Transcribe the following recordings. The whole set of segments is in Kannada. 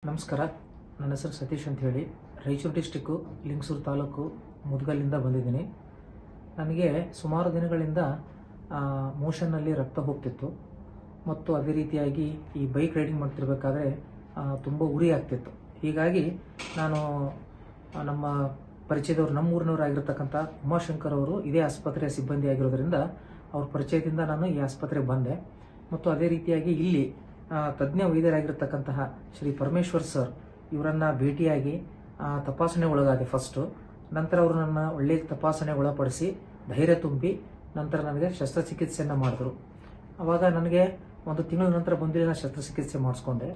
ನಮಸ್ಕಾರ. ನನ್ನ ಹೆಸರು ಸತೀಶ್ ಅಂತ ಹೇಳಿ ರಾಯಚೂರು ಡಿಸ್ಟಿಕ್ಕು ಲಿಂಗಸೂರು ತಾಲೂಕು ಮುದ್ಗಲ್ಲಿಂದ ಬಂದಿದ್ದೀನಿ. ನನಗೆ ಸುಮಾರು ದಿನಗಳಿಂದ ಮೋಷನ್ನಲ್ಲಿ ರಕ್ತ ಹೋಗ್ತಿತ್ತು ಮತ್ತು ಅದೇ ರೀತಿಯಾಗಿ ಈ ಬೈಕ್ ರೈಡಿಂಗ್ ಮಾಡ್ತಿರ್ಬೇಕಾದ್ರೆ ತುಂಬ ಉರಿ ಆಗ್ತಿತ್ತು. ಹೀಗಾಗಿ ನಾನು ನಮ್ಮ ಪರಿಚಯದವರು ನಮ್ಮೂರಿನವರಾಗಿರ್ತಕ್ಕಂಥ ಉಮಾಶಂಕರ್ ಅವರು ಇದೇ ಆಸ್ಪತ್ರೆಯ ಸಿಬ್ಬಂದಿ ಆಗಿರೋದ್ರಿಂದ ಅವ್ರ ಪರಿಚಯದಿಂದ ನಾನು ಈ ಆಸ್ಪತ್ರೆಗೆ ಬಂದೆ ಮತ್ತು ಅದೇ ರೀತಿಯಾಗಿ ಇಲ್ಲಿ ತಜ್ಞ ವೈದ್ಯರಾಗಿರ್ತಕ್ಕಂತಹ ಶ್ರೀ ಪರಮೇಶ್ವರ್ ಸರ್ ಇವರನ್ನು ಭೇಟಿಯಾಗಿ ತಪಾಸಣೆ ಒಳಗಾದೆ ಫಸ್ಟು. ನಂತರ ಅವರು ನನ್ನ ಒಳ್ಳೆಯ ತಪಾಸಣೆ ಒಳಪಡಿಸಿ ಧೈರ್ಯ ತುಂಬಿ ನಂತರ ನನಗೆ ಶಸ್ತ್ರಚಿಕಿತ್ಸೆಯನ್ನು ಮಾಡಿದ್ರು. ಆವಾಗ ನನಗೆ ಒಂದು ತಿಂಗಳ ನಂತರ ಬಂದು ನಾನು ಶಸ್ತ್ರಚಿಕಿತ್ಸೆ ಮಾಡಿಸ್ಕೊಂಡೆ.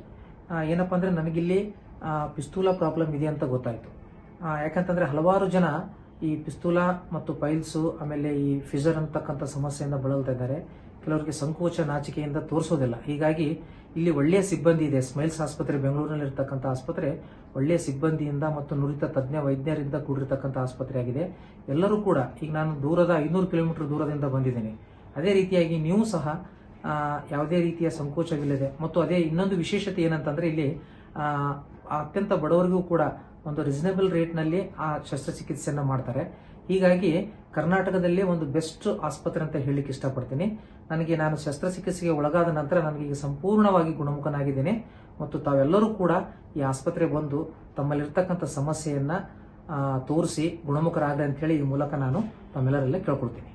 ಏನಪ್ಪ ಅಂದರೆ ನನಗಿಲ್ಲಿ ಪಿಸ್ತೂಲಾ ಪ್ರಾಬ್ಲಮ್ ಇದೆ ಅಂತ ಗೊತ್ತಾಯಿತು. ಯಾಕಂತಂದರೆ ಹಲವಾರು ಜನ ಈ ಪಿಸ್ತೂಲಾ ಮತ್ತು ಪೈಲ್ಸು ಆಮೇಲೆ ಈ ಫಿಜರ್ ಅಂತಕ್ಕಂಥ ಸಮಸ್ಯೆಯಿಂದ ಬಳಲ್ತಾ ಇದ್ದಾರೆ. ಕೆಲವರಿಗೆ ಸಂಕೋಚ ನಾಚಿಕೆಯಿಂದ ತೋರಿಸೋದಿಲ್ಲ. ಹೀಗಾಗಿ ಇಲ್ಲಿ ಒಳ್ಳೆಯ ಸಿಬ್ಬಂದಿ ಇದೆ. ಸ್ಮೈಲ್ಸ್ ಆಸ್ಪತ್ರೆ ಬೆಂಗಳೂರಿನಲ್ಲಿ ಇರ್ತಕ್ಕಂಥ ಆಸ್ಪತ್ರೆ ಒಳ್ಳೆಯ ಸಿಬ್ಬಂದಿಯಿಂದ ಮತ್ತು ನುರಿತ ತಜ್ಞ ವೈದ್ಯರಿಂದ ಕೂಡಿರ್ತಕ್ಕಂಥ ಆಸ್ಪತ್ರೆ ಆಗಿದೆ. ಎಲ್ಲರೂ ಕೂಡ ಈಗ ನಾನು ದೂರದ 500 ಕಿಲೋಮೀಟರ್ ದೂರದಿಂದ ಬಂದಿದ್ದೇನೆ. ಅದೇ ರೀತಿಯಾಗಿ ನೀವು ಸಹ ಯಾವುದೇ ರೀತಿಯ ಸಂಕೋಚವಿಲ್ಲದೆ ಮತ್ತು ಅದೇ ಇನ್ನೊಂದು ವಿಶೇಷತೆ ಏನಂತಂದ್ರೆ ಇಲ್ಲಿ ಅತ್ಯಂತ ಬಡವರಿಗೂ ಕೂಡ ಒಂದು ರೀಸನೇಬಲ್ ರೇಟ್ನಲ್ಲಿ ಆ ಶಸ್ತ್ರಚಿಕಿತ್ಸೆಯನ್ನು ಮಾಡ್ತಾರೆ. ಹೀಗಾಗಿ ಕರ್ನಾಟಕದಲ್ಲಿ ಒಂದು ಬೆಸ್ಟ್ ಆಸ್ಪತ್ರೆ ಅಂತ ಹೇಳಲಿಕ್ಕೆ ಇಷ್ಟಪಡ್ತೀನಿ. ನಾನು ಶಸ್ತ್ರಚಿಕಿತ್ಸೆಗೆ ಒಳಗಾದ ನಂತರ ನನಗೆ ಈಗ ಸಂಪೂರ್ಣವಾಗಿ ಗುಣಮುಖನಾಗಿದ್ದೇನೆ ಮತ್ತು ತಾವೆಲ್ಲರೂ ಕೂಡ ಈ ಆಸ್ಪತ್ರೆಗೆ ಬಂದು ತಮ್ಮಲ್ಲಿರ್ತಕ್ಕಂಥ ಸಮಸ್ಯೆಯನ್ನು ತೋರಿಸಿ ಗುಣಮುಖರಾಗಲಿ ಅಂತ ಹೇಳಿ ಈ ಮೂಲಕ ನಾನು ತಮ್ಮೆಲ್ಲರಲ್ಲೇ ಕೇಳ್ಕೊಳ್ತೀನಿ.